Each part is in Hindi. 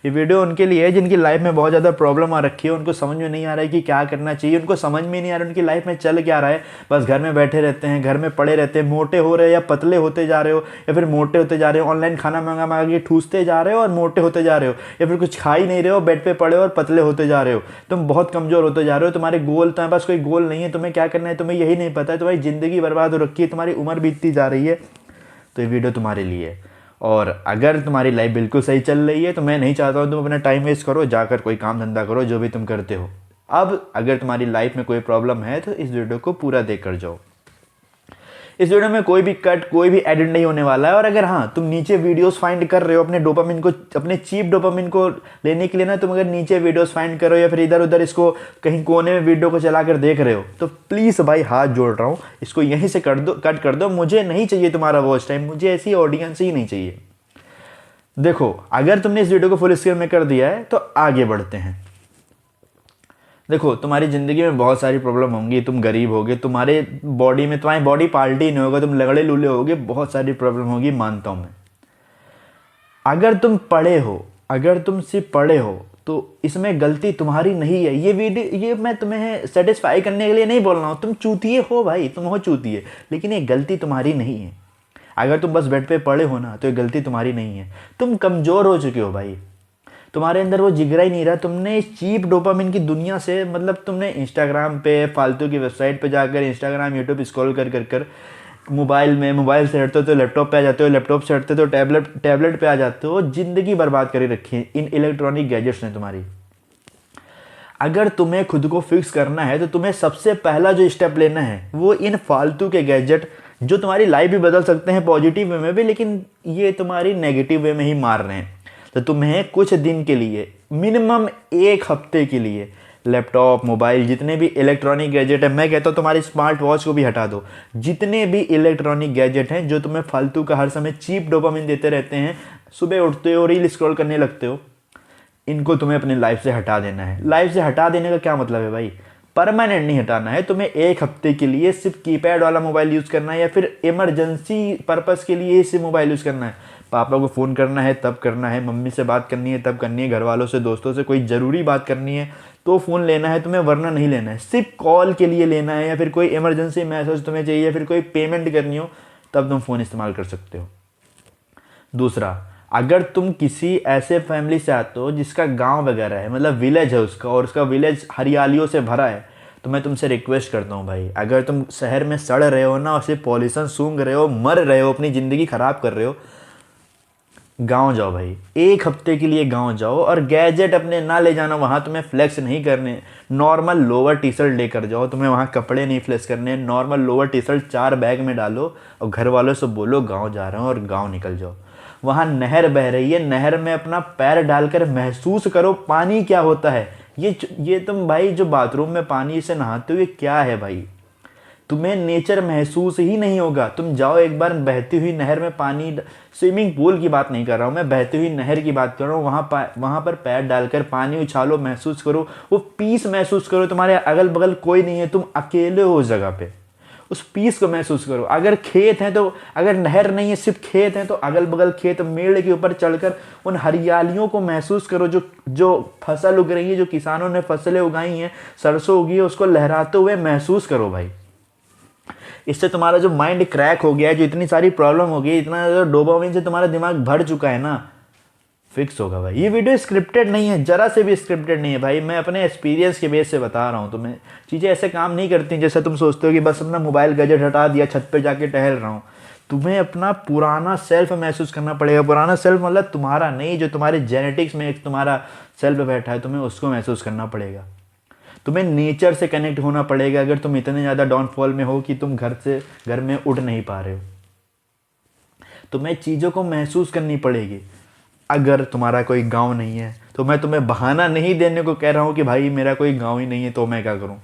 ये वीडियो उनके लिए है जिनकी लाइफ में बहुत ज़्यादा प्रॉब्लम आ रखी है, उनको समझ में नहीं आ रहा है कि क्या करना चाहिए, उनको समझ में नहीं आ रहा है उनकी लाइफ में चल क्या रहा है। बस घर में बैठे रहते हैं, घर में पड़े रहते हैं, मोटे हो रहे हो या पतले होते जा रहे हो, या फिर मोटे होते जा रहे हो, ऑनलाइन खाना मंगा मंगा के ठूसते जा रहे हो और मोटे होते जा रहे हो, या फिर कुछ खा ही नहीं रहे हो, बेड पे पड़े हो और पतले होते जा रहे हो। तुम बहुत कमज़ोर होते जा रहे हो, तुम्हारे गोल, तुम्हारे पास कोई गोल नहीं है, तुम्हें क्या करना है तुम्हें यही नहीं पता है, तुम्हारी ज़िंदगी बर्बाद हो रखी है, तुम्हारी उम्र बीतती जा रही है। तो ये वीडियो तुम्हारे लिए है। और अगर तुम्हारी लाइफ बिल्कुल सही चल रही है तो मैं नहीं चाहता हूँ तुम अपना टाइम वेस्ट करो, जाकर कोई काम धंधा करो जो भी तुम करते हो। अब अगर तुम्हारी लाइफ में कोई प्रॉब्लम है तो इस वीडियो को पूरा देख कर जाओ। इस वीडियो में कोई भी कट, कोई भी एडिट नहीं होने वाला है। और अगर हाँ तुम नीचे वीडियोस फाइंड कर रहे हो अपने डोपामिन को, अपने चीप डोपामिन को लेने के लिए ना, तुम अगर नीचे वीडियोस फाइंड करो या फिर इधर उधर इसको कहीं कोने में वीडियो को चला कर देख रहे हो, तो प्लीज़ भाई हाथ जोड़ रहा हूँ, इसको यहीं से कर दो, कट कर दो। मुझे नहीं चाहिए तुम्हारा वॉच टाइम, मुझे ऐसी ऑडियंस ही नहीं चाहिए। देखो, अगर तुमने इस वीडियो को फुल स्क्रीन में कर दिया है तो आगे बढ़ते हैं। देखो, तुम्हारी ज़िंदगी में बहुत सारी प्रॉब्लम होंगी, तुम गरीब होगे, तुम्हारे बॉडी में, तुम्हारी बॉडी पार्टी नहीं होगा, तुम लगड़े लूले होगे, बहुत सारी प्रॉब्लम होगी, मानता हूँ मैं। अगर तुम पढ़े हो, अगर तुम सिर्फ पढ़े हो तो इसमें गलती तुम्हारी नहीं है। ये वीडियो, ये मैं तुम्हें सेटिस्फाई करने के लिए नहीं बोल रहा हूँ, तुम चूतिए हो भाई, तुम हो चूतिए, लेकिन ये गलती तुम्हारी नहीं है। अगर तुम बस बेड पे पड़े हो ना तो ये गलती तुम्हारी नहीं है। तुम कमज़ोर हो चुके हो भाई, तुम्हारे अंदर वो जिगरा ही नहीं रहा। तुमने इस चीप डोपामिन की दुनिया से, मतलब तुमने इंस्टाग्राम पे, फालतू की वेबसाइट पे जाकर इंस्टाग्राम यूट्यूब स्क्रॉल कर कर कर, मोबाइल से हटते हो तो लैपटॉप पे आ जाते हो, लैपटॉप से हटते तो टैबलेट पे आ जाते हो। ज़िंदगी बर्बाद कर रखी है इन इलेक्ट्रॉनिक गैजेट्स ने तुम्हारी। अगर तुम्हें खुद को फिक्स करना है तो तुम्हें सबसे पहला जो स्टेप लेना है वो इन फालतू के गैजेट, जो तुम्हारी लाइफ भी बदल सकते हैं पॉजिटिव वे में भी, लेकिन ये तुम्हारी नेगेटिव वे में ही मार रहे हैं। तो तुम्हें कुछ दिन के लिए, मिनिमम 1 हफ्ते के लिए, लैपटॉप, मोबाइल, जितने भी इलेक्ट्रॉनिक गैजेट है, मैं कहता हूँ तुम्हारी स्मार्ट वॉच को भी हटा दो। जितने भी इलेक्ट्रॉनिक गैजेट हैं जो तुम्हें फालतू का हर समय चीप डोपामिन देते रहते हैं, सुबह उठते हो रील स्क्रॉल करने लगते हो, इनको तुम्हें अपनी लाइफ से हटा देना है। लाइफ से हटा देने का क्या मतलब है भाई? परमानेंट नहीं हटाना है, तुम्हें 1 हफ्ते के लिए सिर्फ कीपैड वाला मोबाइल यूज़ करना है, या फिर इमरजेंसी पर्पस के लिए सिर्फ मोबाइल यूज़ करना है। पापा को फ़ोन करना है तब करना है, मम्मी से बात करनी है तब करनी है, घर वालों से, दोस्तों से कोई ज़रूरी बात करनी है तो फ़ोन लेना है तुम्हें, वरना नहीं लेना है। सिर्फ कॉल के लिए लेना है, या फिर कोई इमरजेंसी मैसेज तुम्हें चाहिए, या फिर कोई पेमेंट करनी हो, तब तुम फ़ोन इस्तेमाल कर सकते हो। दूसरा, अगर तुम किसी ऐसे फैमिली से आते हो जिसका गांव वगैरह है, मतलब विलेज है उसका, और उसका विलेज हरियालियों से भरा है, तो मैं तुमसे रिक्वेस्ट करता हूँ भाई, अगर तुम शहर में सड़ रहे हो ना, और सिर्फ पॉल्यूशन सूंघ रहे हो, मर रहे हो, अपनी ज़िंदगी ख़राब कर रहे हो, गांव जाओ भाई। 1 हफ्ते के लिए गांव जाओ, और गैजेट अपने ना ले जाना वहाँ, तुम्हें फ्लेक्स नहीं करने। नॉर्मल लोअर टी शर्ट लेकर जाओ, तुम्हें वहाँ कपड़े नहीं फ्लेक्स करने। Normal lower T shirt 4 bag में डालो और घर वालों से बोलो गाँव जा रहे हो, और गाँव निकल जाओ। वहाँ नहर बह रही है, नहर में अपना पैर डालकर महसूस करो पानी क्या होता है। ये तुम भाई जो बाथरूम में पानी से नहाते हो, ये क्या है भाई? तुम्हें नेचर महसूस ही नहीं होगा। तुम जाओ एक बार बहती हुई नहर में पानी, स्विमिंग पूल की बात नहीं कर रहा हूँ मैं, बहती हुई नहर की बात कर रहा हूँ। वहाँ पर पैर डालकर पानी उछालो, महसूस करो, वो पीस महसूस करो। तुम्हारे अगल बगल कोई नहीं है, तुम अकेले हो उस जगह पे, उस पीस को महसूस करो। अगर खेत हैं तो, अगर नहर नहीं है सिर्फ खेत हैं तो अगल बगल खेत, मेड़ के ऊपर चढ़कर उन हरियालियों को महसूस करो। जो फसल उग रही है, जो किसानों ने फसलें उगाई हैं, सरसों उगी है, उसको लहराते हुए महसूस करो भाई। इससे तुम्हारा जो माइंड क्रैक हो गया है, जो इतनी सारी प्रॉब्लम हो गई, इतना जो डोपामिन से तुम्हारा दिमाग भर चुका है ना, फिक्स होगा भाई। ये वीडियो स्क्रिप्टेड नहीं है, जरा से भी स्क्रिप्टेड नहीं है भाई। मैं अपने एक्सपीरियंस के बेस से बता रहा हूँ तुम्हें। चीज़ें ऐसे काम नहीं करती जैसे तुम सोचते हो कि बस अपना मोबाइल गैजेट हटा दिया, छत पे जाके टहल रहा हूँ। तुम्हें अपना पुराना सेल्फ महसूस करना पड़ेगा। पुराना सेल्फ मतलब तुम्हारा नहीं, जो तुम्हारे जेनेटिक्स में एक तुम्हारा सेल्फ बैठा है, तुम्हें उसको महसूस करना पड़ेगा। तुम्हें नेचर से कनेक्ट होना पड़ेगा। अगर तुम इतने ज़्यादा डाउनफॉल में हो कि तुम घर में उठ नहीं पा रहे हो, तुम्हें चीज़ों को महसूस करनी पड़ेगी। अगर तुम्हारा कोई गांव नहीं है तो मैं तुम्हें बहाना नहीं देने को कह रहा हूँ कि भाई मेरा कोई गांव ही नहीं है तो मैं क्या करूँ।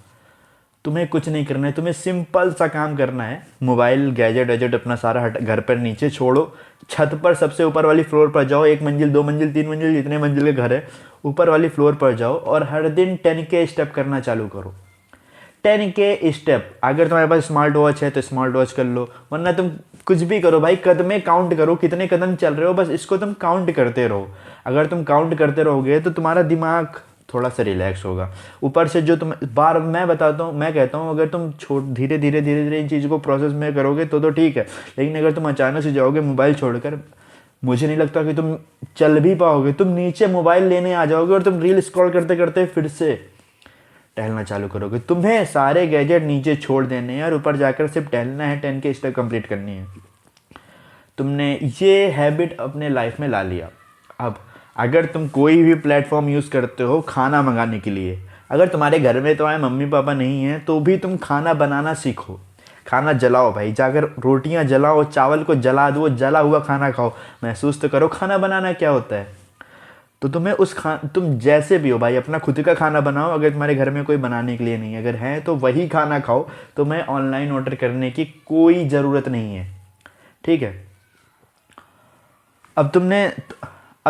तुम्हें कुछ नहीं करना है, तुम्हें सिंपल सा काम करना है। मोबाइल गैजेट वैजेट अपना सारा घर पर नीचे छोड़ो, छत पर सबसे ऊपर वाली फ्लोर पर जाओ। 1 मंजिल, 2 मंजिल, 3 मंजिल, जितने मंजिल के घर है, ऊपर वाली फ्लोर पर जाओ और हर दिन 10K स्टेप करना चालू करो। 10K step. अगर तुम्हारे पास स्मार्ट वॉच है तो स्मार्ट वॉच कर लो, वरना तुम कुछ भी करो भाई, कदमें काउंट करो, कितने कदम चल रहे हो, बस इसको तुम काउंट करते रहो। अगर तुम काउंट करते रहोगे तो तुम्हारा दिमाग थोड़ा सा रिलैक्स होगा। ऊपर से जो तुम बार मैं बताता हूँ, मैं कहता हूँ, अगर तुम धीरे धीरे धीरे धीरे इन चीज़ों को प्रोसेस में करोगे तो ठीक है। लेकिन अगर तुम अचानक से जाओगे मोबाइल छोड़कर, मुझे नहीं लगता कि तुम चल भी पाओगे। तुम नीचे मोबाइल लेने आ जाओगे और तुम रील स्क्रॉल करते करते फिर से टहलना चालू करोगे। तुम्हें सारे गैजेट नीचे छोड़ देने हैं और ऊपर जाकर सिर्फ टहलना है, 10 के स्टेप कंप्लीट करनी है। तुमने ये हैबिट अपने लाइफ में ला लिया। अब अगर तुम कोई भी प्लेटफॉर्म यूज़ करते हो खाना मंगाने के लिए, अगर तुम्हारे घर में तुम्हारे मम्मी पापा नहीं हैं तो भी तुम खाना बनाना सीखो। खाना जलाओ भाई, जाकर रोटियां जलाओ, चावल को जला दो, जला हुआ खाना खाओ, महसूस तो करो खाना बनाना क्या होता है। तो तुम्हें तुम जैसे भी हो भाई अपना खुद का खाना बनाओ। अगर तुम्हारे घर में कोई बनाने के लिए नहीं है, अगर है तो वही खाना खाओ। तुम्हें ऑनलाइन ऑर्डर करने की कोई ज़रूरत नहीं है, ठीक है। अब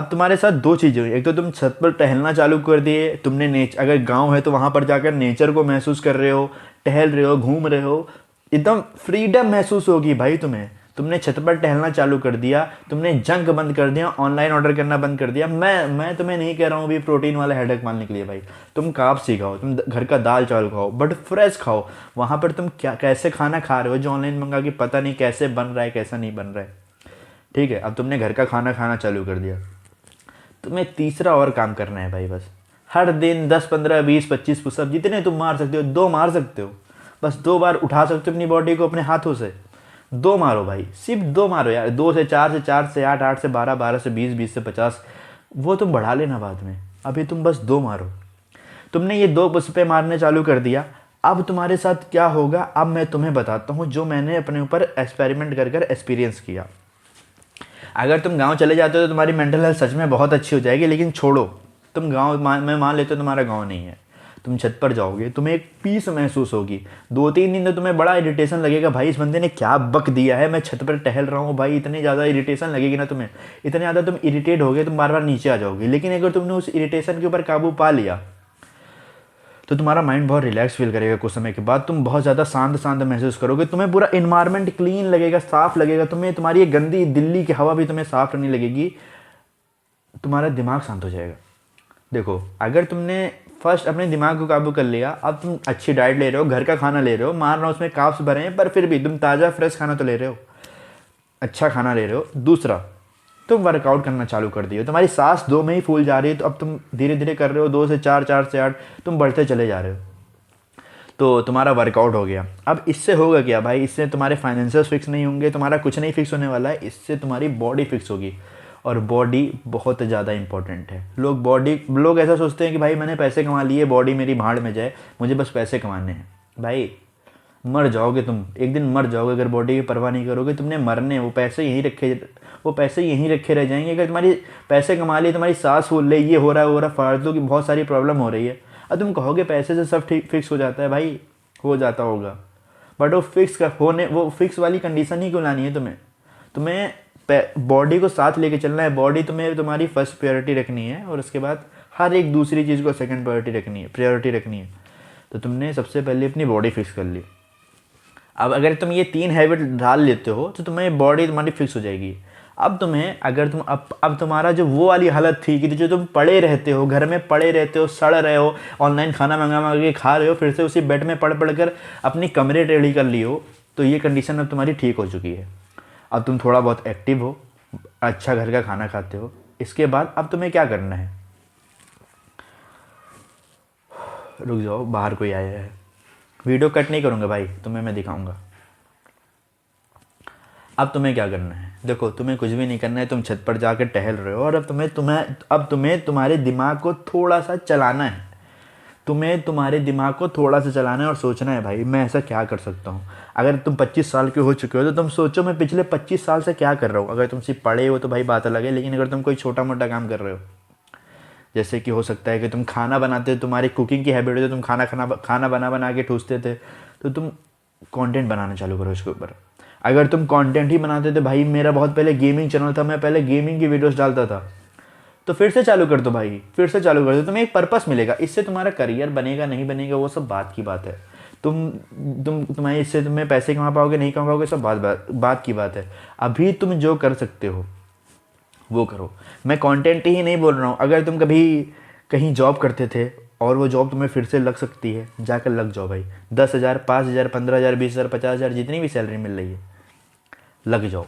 तुम्हारे साथ दो चीज़ें हुई। एक तो तुम छत पर टहलना चालू कर दिए, तुमने अगर गांव है तो वहाँ पर जाकर नेचर को महसूस कर रहे हो, टहल रहे हो, घूम रहे हो, एकदम फ्रीडम महसूस होगी भाई तुम्हें। तुमने छत पर टहलना चालू कर दिया, तुमने जंक बंद कर दिया, ऑनलाइन ऑर्डर करना बंद कर दिया। मैं तुम्हें नहीं कह रहा हूँ अभी प्रोटीन वाला हेडेक मारने के लिए भाई। तुम कार्ब्स ही खाओ, तुम घर का दाल चावल खाओ, बट फ्रेश खाओ। वहाँ पर तुम कैसे खाना खा रहे हो जो ऑनलाइन मंगा के पता नहीं कैसे बन रहा है, कैसा नहीं बन रहा है, ठीक है। अब तुमने घर का खाना खाना चालू कर दिया, तुम्हें तीसरा और काम करना है भाई। बस हर दिन 10 15 20 25 पुशअप, जितने तुम मार सकते हो, 2 मार सकते हो, बस 2 बार उठा सकते हो अपनी बॉडी को अपने हाथों से। 2 मारो भाई, सिर्फ 2 मारो यार। 2 से 4 से 4 से 8 8 से 12 12 से 20 20 से 50, वो तुम बढ़ा लेना बाद में। अभी तुम बस 2 मारो। तुमने ये 2 पुशअप मारने चालू कर दिया। अब तुम्हारे साथ क्या होगा, अब मैं तुम्हें बताता हूँ जो मैंने अपने ऊपर एक्सपेरिमेंट कर कर एक्सपीरियंस किया। अगर तुम गांव चले जाते हो तो तुम्हारी मेंटल हेल्थ सच में बहुत अच्छी हो जाएगी। लेकिन छोड़ो, तुम गांव मैं मान लेते हो तुम्हारा गांव नहीं है, तुम छत पर जाओगे, तुम्हें एक पीस महसूस होगी। 2-3 दिन तो तुम्हें बड़ा इरिटेशन लगेगा, भाई इस बंदे ने क्या बक दिया है, मैं छत पर टहल रहा हूँ भाई। इतनी ज़्यादा इरिटेशन लगेगी ना तुम्हें, इतने ज़्यादा तुम इरिटेट हो गए, तुम बार बार नीचे आ जाओगे। लेकिन अगर तुमने उस इरिटेशन के ऊपर काबू पा लिया तो तुम्हारा माइंड बहुत रिलैक्स फील करेगा। कुछ समय के बाद तुम बहुत ज़्यादा शांत शांत महसूस करोगे, तुम्हें पूरा इन्वायरमेंट क्लीन लगेगा, साफ लगेगा। तुम्हें तुम्हारी ये गंदी दिल्ली की हवा भी तुम्हें साफ लगने लगेगी, तुम्हारा दिमाग शांत हो जाएगा। देखो, अगर तुमने फर्स्ट अपने दिमाग को काबू कर लिया, अब तुम अच्छी डाइट ले रहे हो, घर का खाना ले रहे हो, मान रहा हूँ उसमें कार्ब्स भरे हैं, पर फिर भी तुम ताज़ा फ्रेश खाना तो ले रहे हो, अच्छा खाना ले रहे हो। दूसरा, तुम वर्कआउट करना चालू कर दिए, तुम्हारी सांस 2 में ही फूल जा रही है, तो अब तुम धीरे धीरे कर रहे हो, 2 से 4 4 से 8 तुम बढ़ते चले जा रहे हो, तो तुम्हारा वर्कआउट हो गया। अब इससे होगा क्या भाई, इससे तुम्हारे फाइनेंशियल्स फिक्स नहीं होंगे, तुम्हारा कुछ नहीं फिक्स होने वाला है, इससे तुम्हारी बॉडी फिक्स होगी। और बॉडी बहुत ज़्यादा इंपॉर्टेंट है। लोग ऐसा सोचते हैं कि भाई मैंने पैसे कमा लिए, बॉडी मेरी भाड़ में जाए, मुझे बस पैसे कमाने हैं। भाई मर जाओगे तुम, एक दिन मर जाओगे अगर बॉडी की परवाह नहीं करोगे। तुमने मरने, वो पैसे यहीं रखे रह जाएंगे। अगर तुम्हारी पैसे कमा लिए, तुम्हारी सांस फूल ले, ये हो रहा फालतू की बहुत सारी प्रॉब्लम हो रही है, अब तुम कहोगे पैसे से सब ठीक फिक्स हो जाता है। भाई हो जाता होगा, बट वो फिक्स वाली कंडीशन ही क्यों लानी है तुम्हें बॉडी को साथ लेके चलना है। बॉडी तुम्हें तुम्हारी फर्स्ट प्रायोरिटी रखनी है, और उसके बाद हर एक दूसरी चीज़ को सेकंड प्रायोरिटी रखनी है। तो तुमने सबसे पहले अपनी बॉडी फिक्स कर ली। अब अगर तुम ये 3 हैबिट डाल लेते हो तो तुम्हें बॉडी तुम्हारी फिक्स हो जाएगी। अब तुम्हें अगर तुम अब तुम्हारा जो वो वाली हालत थी कि जो तुम पड़े रहते हो, घर में पड़े रहते हो, सड़ रहे हो, ऑनलाइन खाना मंगा के खा रहे हो, फिर से उसी बेड में पड़ कर अपनी कमरे टेढ़ी कर ली हो, तो ये कंडीशन अब तुम्हारी ठीक हो चुकी है। अब तुम थोड़ा बहुत एक्टिव हो, अच्छा घर का खाना खाते हो। इसके बाद अब तुम्हें क्या करना है, रुक जाओ, बाहर कोई आया है। वीडियो कट नहीं करूँगा भाई, तुम्हें मैं दिखाऊंगा। अब तुम्हें क्या करना है, देखो तुम्हें कुछ भी नहीं करना है, तुम छत पर जाकर टहल रहे हो, और अब तुम्हें तुम्हारे दिमाग को थोड़ा सा चलाना है। तुम्हें तुम्हारे दिमाग को थोड़ा सा चलाना है और सोचना है भाई मैं ऐसा क्या कर सकता हूँ। अगर तुम 25 साल के हो चुके हो तो तुम सोचो मैं पिछले 25 साल से क्या कर रहा हूँ। अगर तुम सिर्फ पढ़े हो तो भाई बात अलग है, लेकिन अगर तुम कोई छोटा मोटा काम कर रहे हो, जैसे कि हो सकता है कि तुम खाना बनाते हो, तुम्हारी कुकिंग की हैबिट है, तो तुम खाना बना के ठूसते थे, तो तुम कंटेंट बनाना चालू करो इसके ऊपर। अगर तुम कंटेंट ही बनाते थे, भाई मेरा बहुत पहले गेमिंग चैनल था, मैं पहले गेमिंग की वीडियोस डालता था, तो फिर से चालू कर दो भाई, फिर से चालू कर दो। तुम्हें एक पर्पस मिलेगा, इससे तुम्हारा करियर बनेगा नहीं बनेगा वो सब बात की बात है। तुम्हारे इससे तुम्हें पैसे कमा पाओगे नहीं कमा पाओगे सब बात की बात है। अभी तुम जो कर सकते हो वो करो। मैं कंटेंट ही नहीं बोल रहा हूँ, अगर तुम कभी कहीं जॉब करते थे और वो जॉब तुम्हें फिर से लग सकती है, जाकर लग जाओ भाई। 10,000, 5,000, 15,000, 20,000, 50,000, जितनी भी सैलरी मिल रही है, लग जाओ।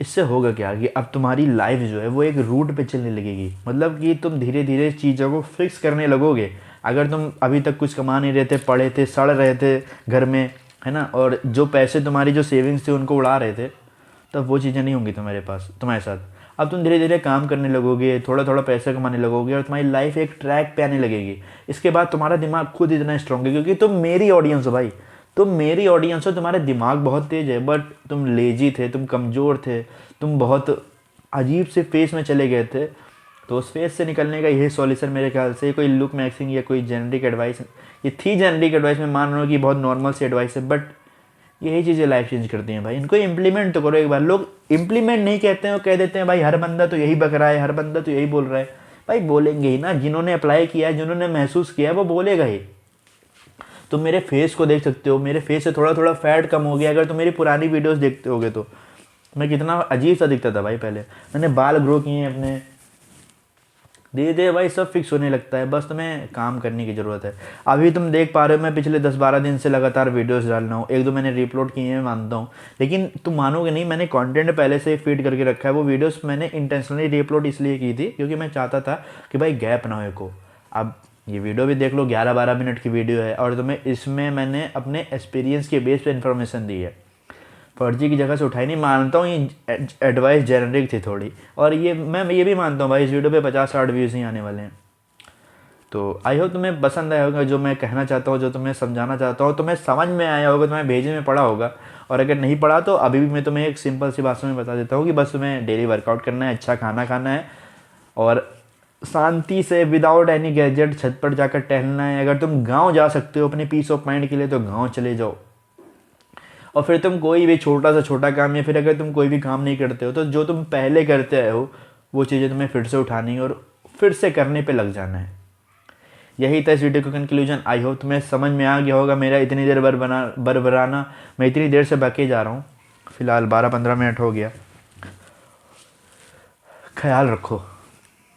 इससे होगा क्या कि अब तुम्हारी लाइफ जो है वो एक रूट पे चलने लगेगी, मतलब कि तुम धीरे धीरे चीज़ों को फिक्स करने लगोगे। अगर तुम अभी तक कुछ कमा नहीं रहे थे, पड़े थे, सड़ रहे थे घर में, है ना, और जो पैसे तुम्हारी जो सेविंग्स थे उनको उड़ा रहे थे, तब वो चीज़ें नहीं होंगी तुम्हारे पास, तुम्हारे साथ। अब तुम धीरे धीरे काम करने लगोगे, थोड़ा थोड़ा पैसा कमाने लगोगे और तुम्हारी लाइफ एक ट्रैक पे आने लगेगी। इसके बाद तुम्हारा दिमाग खुद इतना स्ट्रांग है, क्योंकि तुम मेरी ऑडियंस हो भाई, तुम मेरी ऑडियंस हो। तुम्हारा दिमाग बहुत तेज है, बट तुम लेजी थे, तुम कमज़ोर थे, तुम बहुत अजीब से फेस में चले गए थे। तो उस फेस से निकलने का यही सॉल्यूशन मेरे ख्याल से, कोई लुक मैक्सिंग या कोई जेनरिक एडवाइस, ये थी जेनरिक एडवाइस, मैं मान रहा हूँ कि बहुत नॉर्मल सी एडवाइस है, बट यही चीज़ें लाइफ चेंज करती हैं भाई। इनको इम्प्लीमेंट तो करो एक बार। लोग इम्प्लीमेंट नहीं कहते हैं, वो कह देते हैं भाई हर बंदा तो यही बक रहा है, हर बंदा तो यही बोल रहा है। भाई बोलेंगे ही ना, जिन्होंने अप्लाई किया है, जिन्होंने महसूस किया है, वो बोलेगा ही। तुम मेरे फेस को देख सकते हो, मेरे फेस से थोड़ा थोड़ा फैट कम हो गया। अगर तुम मेरी पुरानी वीडियोस देखते होगे तो मैं कितना अजीब सा दिखता था भाई पहले। मैंने बाल ग्रो किए हैं अपने, धीरे धीरे भाई सब फिक्स होने लगता है, बस तुम्हें काम करने की ज़रूरत है। अभी तुम देख पा रहे हो मैं पिछले 10-12 दिन से लगातार वीडियोस डाल रहा हूँ। एक दो मैंने रिपलोड किए हैं, मानता हूँ, लेकिन तुम मानोगे नहीं, मैंने कंटेंट पहले से फीड करके रखा है। वो वीडियोस मैंने इंटेंशनली रिपलोड इसलिए की थी क्योंकि मैं चाहता था कि भाई गैप ना हो को। अब ये वीडियो भी देख लो, 11-12 मिनट की वीडियो है, और तुम्हें इसमें मैंने अपने एक्सपीरियंस के बेस पे इन्फॉर्मेशन दी है, फर्जी की जगह से उठाई नहीं। मानता हूँ ये एडवाइस जेनरिक थी थोड़ी, और ये मैं ये भी मानता हूँ भाई, इस वीडियो पे 50-60 व्यूज़ ही आने वाले हैं। तो आई होप तुम्हें पसंद आया होगा जो मैं कहना चाहता हूँ, जो तुम्हें समझाना चाहता हूँ, तुम्हें समझ में आया होगा, तुम्हें भेजे में पड़ा होगा। और अगर नहीं पड़ा तो अभी भी मैं तुम्हें एक सिंपल सी भाषा में बता देता हूँ कि बस तुम्हें डेली वर्कआउट करना है, अच्छा खाना खाना है, और शांति से विदाउट एनी गैजेट छत पर जाकर टहलना है। अगर तुम गाँव जा सकते हो अपने पीस ऑफ माइंड के लिए तो गाँव चले जाओ। और फिर तुम कोई भी छोटा से छोटा काम, या फिर अगर तुम कोई भी काम नहीं करते हो तो जो तुम पहले करते आए हो वो चीज़ें तुम्हें फिर से उठानी है और फिर से करने पे लग जाना है। यही था इस वीडियो का कंक्लूजन। आई होप तुम्हें समझ में आ गया होगा मेरा इतनी देर बरबराना। मैं इतनी देर से बके जा रहा हूँ, फिलहाल 12-15 मिनट हो गया। ख्याल रखो।